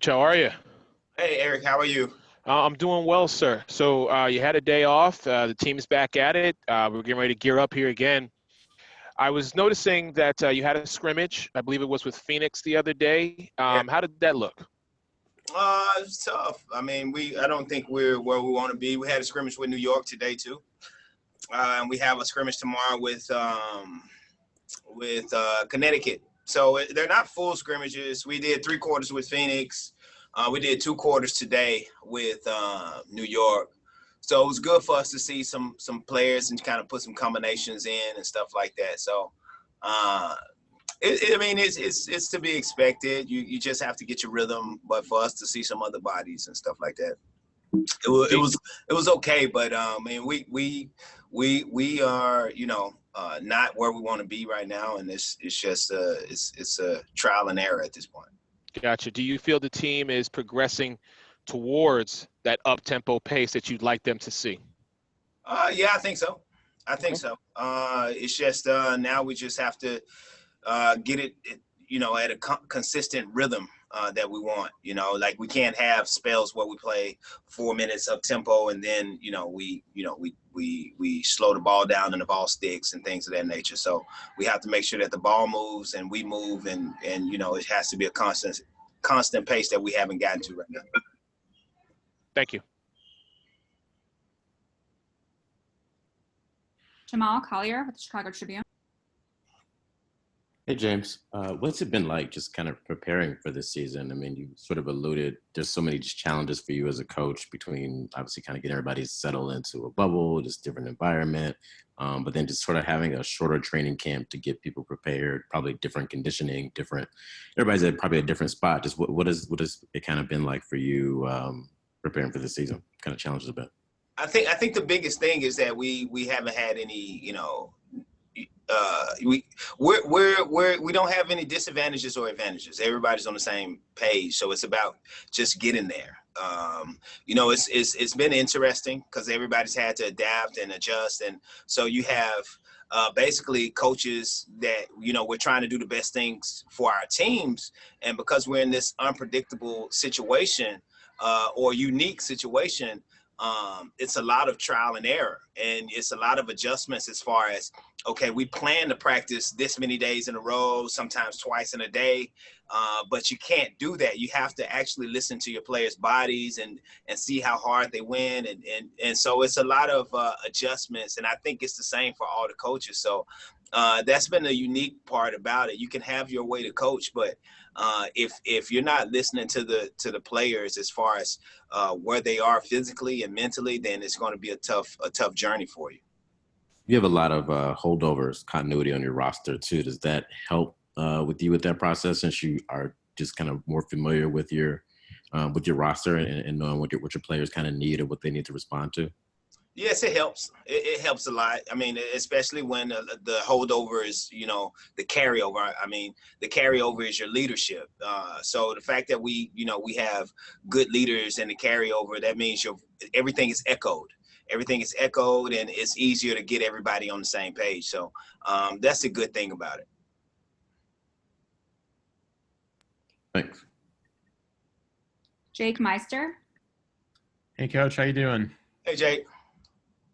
Coach. How are you? Hey, Eric, how are you? I'm doing well, sir. So you had a day off. The team's back at it. We're getting ready to gear up here again. I was noticing that you had a scrimmage. I believe it was with Phoenix the other day. Yeah. How did that look? It's tough. I mean, I don't think we're where we want to be. We had a scrimmage with New York today too, and we have a scrimmage tomorrow with Connecticut. So they're not full scrimmages. We did 3 quarters with Phoenix. We did 2 quarters today with New York. So it was good for us to see some players and kind of put some combinations in and stuff like that. So, I mean, it's to be expected. You just have to get your rhythm. But for us to see some other bodies and stuff like that, it was okay. But I mean, we are not where we want to be right now, and it's just it's a trial and error at this point. Gotcha. Do you feel the team is progressing towards that up-tempo pace that you'd like them to see? Yeah, I think so. I think Okay. so. It's just now we just have to get it, at a consistent rhythm that we want. Like we can't have spells where we play 4 minutes up tempo and then we slow the ball down and the ball sticks and things of that nature. So we have to make sure that the ball moves and we move and it has to be a constant pace that we haven't gotten to right now. Thank you. Jamal Collier with the Chicago Tribune. Hey, James. What's it been like just kind of preparing for this season? I mean, you sort of alluded, there's so many challenges for you as a coach between obviously kind of getting everybody settled into a bubble, just different environment, but then just sort of having a shorter training camp to get people prepared, probably different conditioning, everybody's at probably a different spot. Just what has it kind of been like for you preparing for this season? What kind of challenges have been? I think the biggest thing is that we haven't had any, we don't have any disadvantages or advantages. Everybody's on the same page, so it's about just getting there. It's been interesting because everybody's had to adapt and adjust, and so you have basically coaches that we're trying to do the best things for our teams, and because we're in this unpredictable situation or unique situation. It's a lot of trial and error, and it's a lot of adjustments as far as, okay, we plan to practice this many days in a row, sometimes twice in a day, but you can't do that. You have to actually listen to your players' bodies and see how hard they win. And so it's a lot of adjustments, and I think it's the same for all the coaches. So that's been a unique part about it. You can have your way to coach, but if you're not listening to the players as far as where they are physically and mentally, then it's going to be a tough journey for you. You have a lot of holdovers, continuity on your roster too. Does that help with you with that process, since you are just kind of more familiar with your roster and knowing what your players kind of need or what they need to respond to? Yes, it helps. It helps a lot. I mean, especially when the holdover is, the carryover. I mean, the carryover is your leadership. So the fact that we have good leaders in the carryover, that means everything is echoed. Everything is echoed, and it's easier to get everybody on the same page. So that's a good thing about it. Thanks. Jake Meister. Hey, Coach, how you doing? Hey, Jake.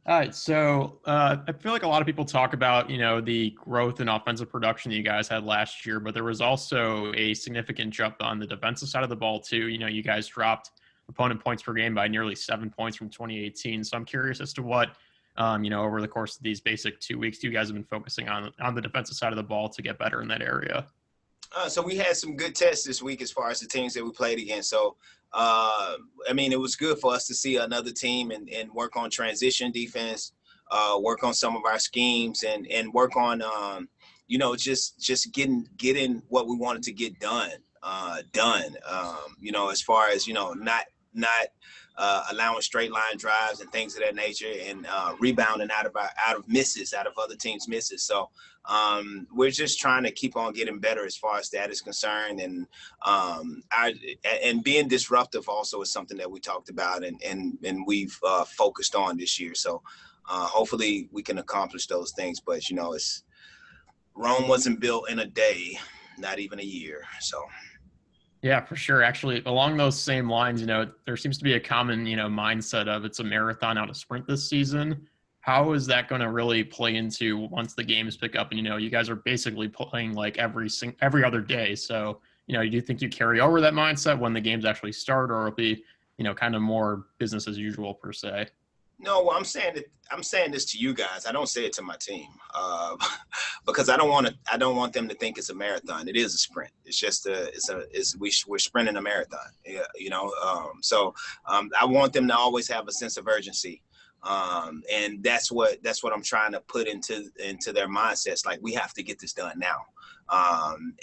All right, so I feel like a lot of people talk about, the growth in offensive production that you guys had last year, but there was also a significant jump on the defensive side of the ball too. You guys dropped opponent points per game by nearly 7 points from 2018. So I'm curious as to what, over the course of these basic 2 weeks, you guys have been focusing on the defensive side of the ball to get better in that area. So we had some good tests this week as far as the teams that we played against. So, I mean, it was good for us to see another team and work on transition defense, work on some of our schemes and work on, just getting what we wanted to get done. As far as, not allowing straight line drives and things of that nature, and rebounding out of other teams' misses. So we're just trying to keep on getting better as far as that is concerned, and being disruptive also is something that we talked about and we've focused on this year. So hopefully we can accomplish those things. But it's Rome wasn't built in a day, not even a year. So. Yeah, for sure. Actually, along those same lines, there seems to be a common, mindset of it's a marathon, not a sprint this season. How is that going to really play into once the games pick up? And, you guys are basically playing like every other day. So, do you think you carry over that mindset when the games actually start, or it'll be, kind of more business as usual per se? No, well, I'm saying this to you guys. I don't say it to my team because I don't want them to think it's a marathon. It is a sprint. It's just we're sprinting a marathon. Yeah, I want them to always have a sense of urgency. And that's what I'm trying to put into their mindsets. Like, we have to get this done now.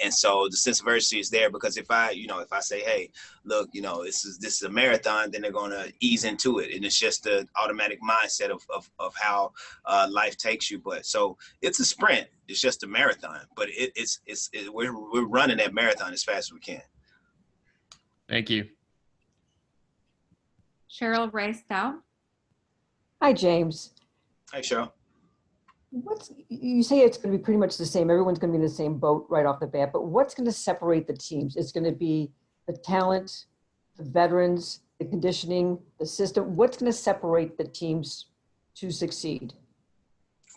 And so the sense of urgency is there, because if I say, hey, look, this is a marathon, then they're going to ease into it. And it's just the automatic mindset of how life takes you. But so it's a sprint. It's just a marathon, but we're running that marathon as fast as we can. Thank you. Cheryl Ray Stout. Hi, James. Hi, Cheryl. You say it's going to be pretty much the same. Everyone's going to be in the same boat right off the bat, but what's going to separate the teams? It's going to be the talent, the veterans, the conditioning, the system. What's going to separate the teams to succeed?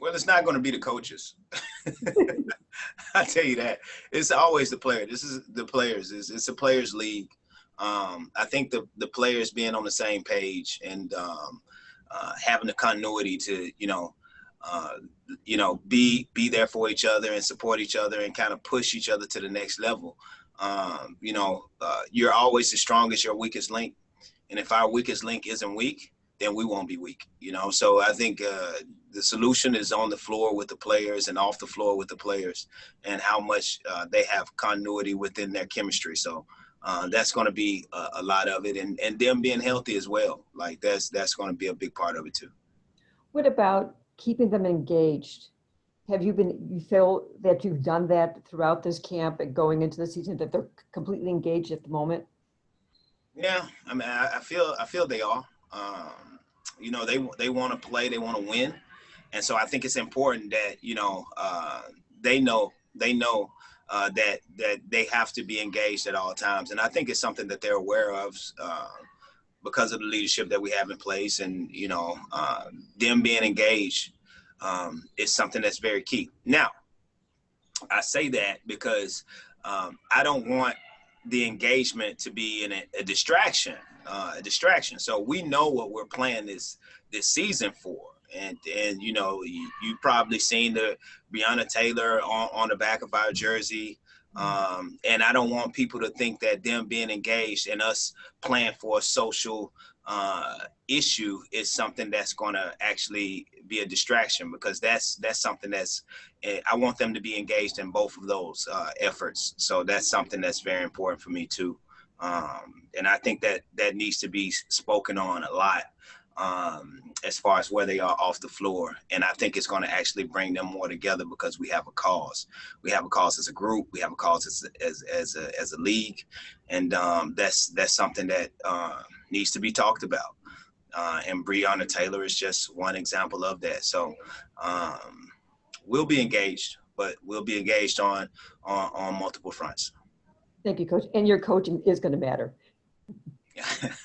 Well, it's not going to be the coaches. I tell you that. It's always the player. This is the players. It's a players' league. I think the players being on the same page and having the continuity to, be there for each other and support each other and kind of push each other to the next level. You're always the strongest, your weakest link. And if our weakest link isn't weak, then we won't be weak, So I think the solution is on the floor with the players and off the floor with the players, and how much they have continuity within their chemistry. So that's going to be a lot of it, and them being healthy as well. Like that's going to be a big part of it too. What about keeping them engaged? You feel that you've done that throughout this camp and going into the season, that they're completely engaged at the moment? Yeah, I mean, I feel they are. They want to play, they want to win, and so I think it's important that they know that they have to be engaged at all times, and I think it's something that they're aware of because of the leadership that we have in place, and them being engaged is something that's very key. Now, I say that because I don't want the engagement to be a distraction. So we know what we're playing this season for. And you've probably seen the Breonna Taylor on the back of our jersey. And I don't want people to think that them being engaged and us playing for a social issue is something that's going to actually be a distraction, because that's something I want them to be engaged in both of those efforts. So that's something that's very important for me too. And I think that needs to be spoken on a lot as far as where they are off the floor. And I think it's going to actually bring them more together, because we have a cause. We have a cause as a group. We have a cause as a league. And that's something that needs to be talked about. And Breonna Taylor is just one example of that. So we'll be engaged, but we'll be engaged on multiple fronts. Thank you, Coach. And your coaching is going to matter.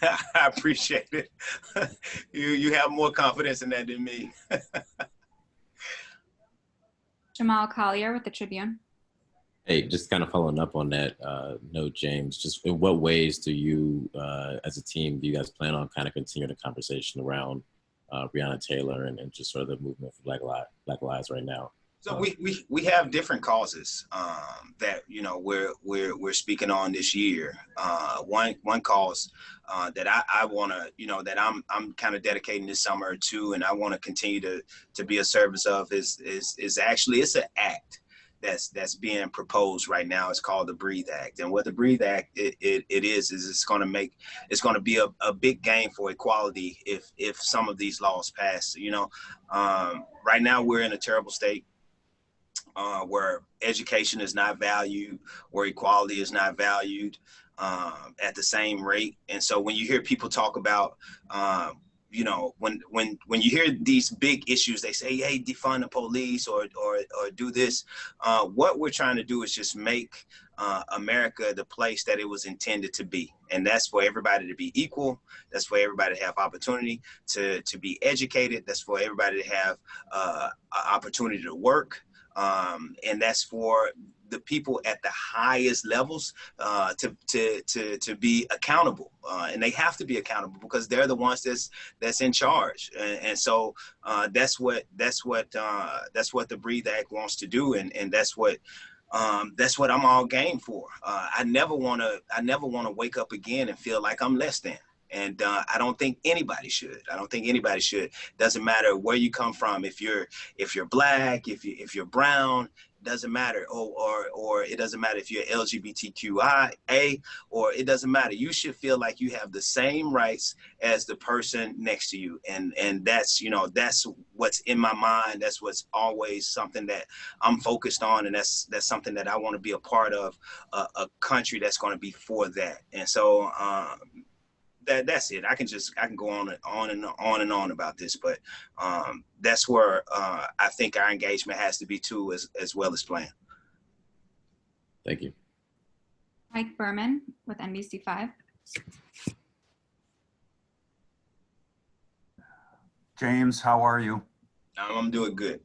I appreciate it. You have more confidence in that than me. Jamal Collier with the Tribune. Hey, just kind of following up on that note, James, just in what ways do you, as a team, do you guys plan on kind of continuing the conversation around Breonna Taylor and just sort of the movement for Black Lives right now? So we have different causes that we're speaking on this year. One cause that I want to that I'm kind of dedicating this summer to, and I want to continue to be a service of is actually, it's an act that's being proposed right now. It's called the Breathe Act, and what the Breathe Act it is it's going to be a big gain for equality if some of these laws pass. Right now we're in a terrible state. Where education is not valued, where equality is not valued at the same rate. And so when you hear people talk about you know, when you hear these big issues, they say, hey, defund the police or do this. What we're trying to do is just make America the place that it was intended to be. And that's for everybody to be equal. That's for everybody to have opportunity to be educated. That's for everybody to have an opportunity to work. And that's for the people at the highest levels to be accountable, and they have to be accountable because they're the ones that's in charge. And so that's what the Breathe Act wants to do, and that's what I'm all game for. I never want to wake up again and feel like I'm less than. And I don't think anybody should. Doesn't matter where you come from. If you're black, if you're brown, doesn't matter. Or it doesn't matter if you're LGBTQIA, or it doesn't matter. You should feel like you have the same rights as the person next to you. And that's, you know, that's what's in my mind. That's what's always something that I'm focused on. And that's something that I want to be a part of, a country that's going to be for that. And so, that's it. I can go on about this, but that's where I think our engagement has to be too, as well as playing. Thank you. Mike Berman with NBC5. James, how are you? I'm doing good.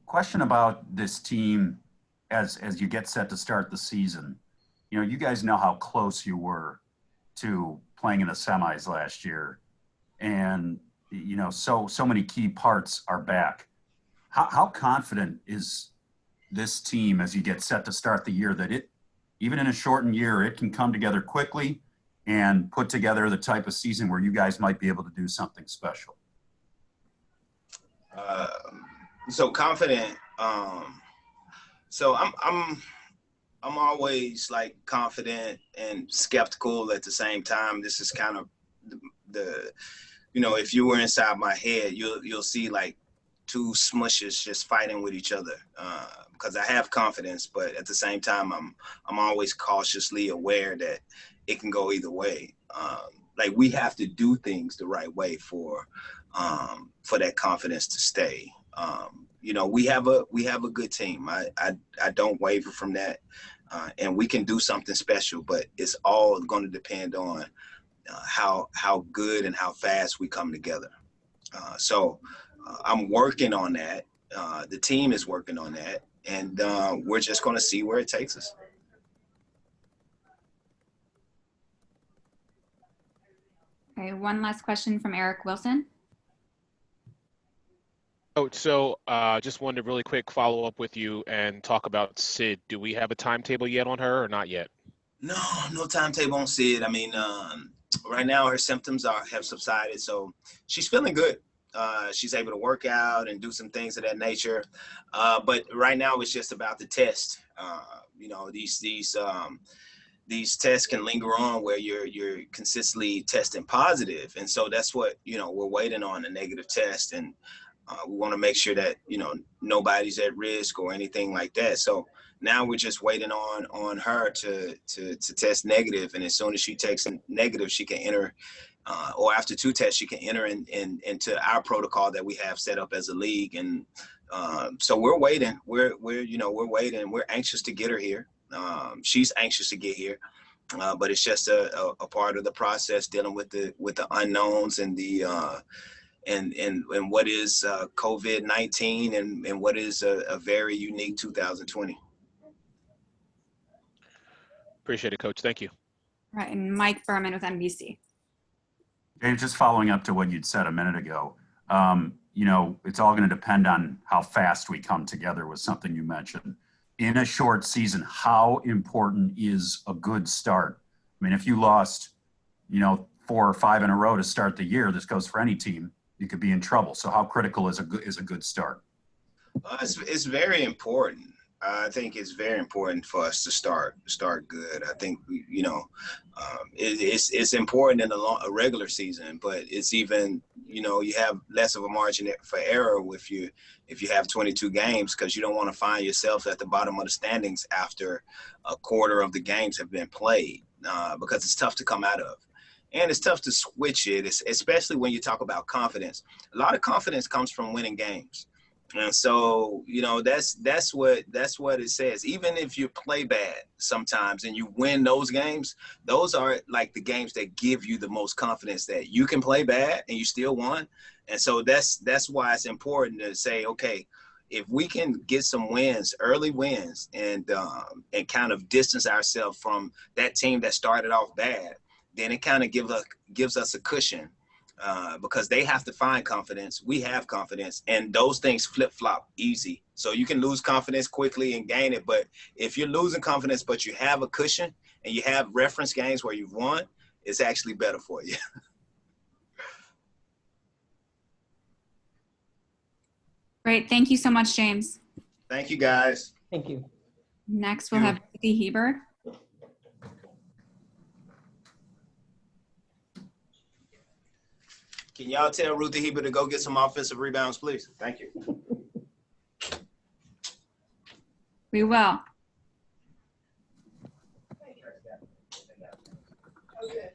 Question about this team as you get set to start the season. You know, you guys know how close you were to playing in the semis last year, and you know, so many key parts are back. How confident is this team as you get set to start the year that it, even in a shortened year, it can come together quickly and put together the type of season where you guys might be able to do something special? So confident. So I'm always like confident and skeptical at the same time. This is kind of the you know, if you were inside my head, you'll see like two smushes just fighting with each other. Because I have confidence, but at the same time, I'm always cautiously aware that it can go either way. Like we have to do things the right way for that confidence to stay. You know, we have a good team. I don't waver from that. And we can do something special, but it's all going to depend on how good and how fast we come together. So I'm working on that. The team is working on that, and we're just going to see where it takes us. Okay, one last question from Eric Wilson. Oh, so just wanted to really quick follow up with you and talk about Sid. Do we have a timetable yet on her or not yet? No timetable on Sid. I mean, right now her symptoms have subsided, so she's feeling good. She's able to work out and do some things of that nature. But right now it's just about the test. You know, these tests can linger on where you're consistently testing positive. And so that's what, you know, we're waiting on, a negative test. And we want to make sure that, you know, nobody's at risk or anything like that. So now we're just waiting on her to test negative. And as soon as she takes a negative, she can enter, or after 2 tests, she can enter into our protocol that we have set up as a league. And so we're waiting. We're waiting. We're anxious to get her here. She's anxious to get here, but it's just a part of the process, dealing with the unknowns and the and what is COVID-19 and what is a very unique 2020. Appreciate it, Coach. Thank you. All right, and Mike Berman with NBC. Dave, just following up to what you'd said a minute ago, you know, it's all going to depend on how fast we come together with something you mentioned. In a short season, how important is a good start? I mean, if you lost, you know, 4 or 5 in a row to start the year, this goes for any team, you could be in trouble. So how critical is a good start? It's very important. I think it's very important for us to start good. I think, you know, it's important in a regular season, but it's even, you know, you have less of a margin for error if you have 22 games, because you don't want to find yourself at the bottom of the standings after a quarter of the games have been played, because it's tough to come out of. and it's tough to switch it, especially when you talk about confidence. A lot of confidence comes from winning games. And so, you know, that's what it says. Even if you play bad sometimes and you win those games, those are like the games that give you the most confidence that you can play bad and you still won. And so that's why it's important to say, okay, if we can get some wins, early wins, and kind of distance ourselves from that team that started off bad, then it kind of gives us a cushion. Because they have to find confidence. We have confidence, and those things flip-flop easy. So you can lose confidence quickly and gain it. But if you're losing confidence, but you have a cushion and you have reference games where you've won, it's actually better for you. Great. Thank you so much, James. Thank you, guys. Thank you. Next, we'll have Ruthie Heber. Can y'all tell Ruthie Heber to go get some offensive rebounds, please? Thank you. We will. Okay.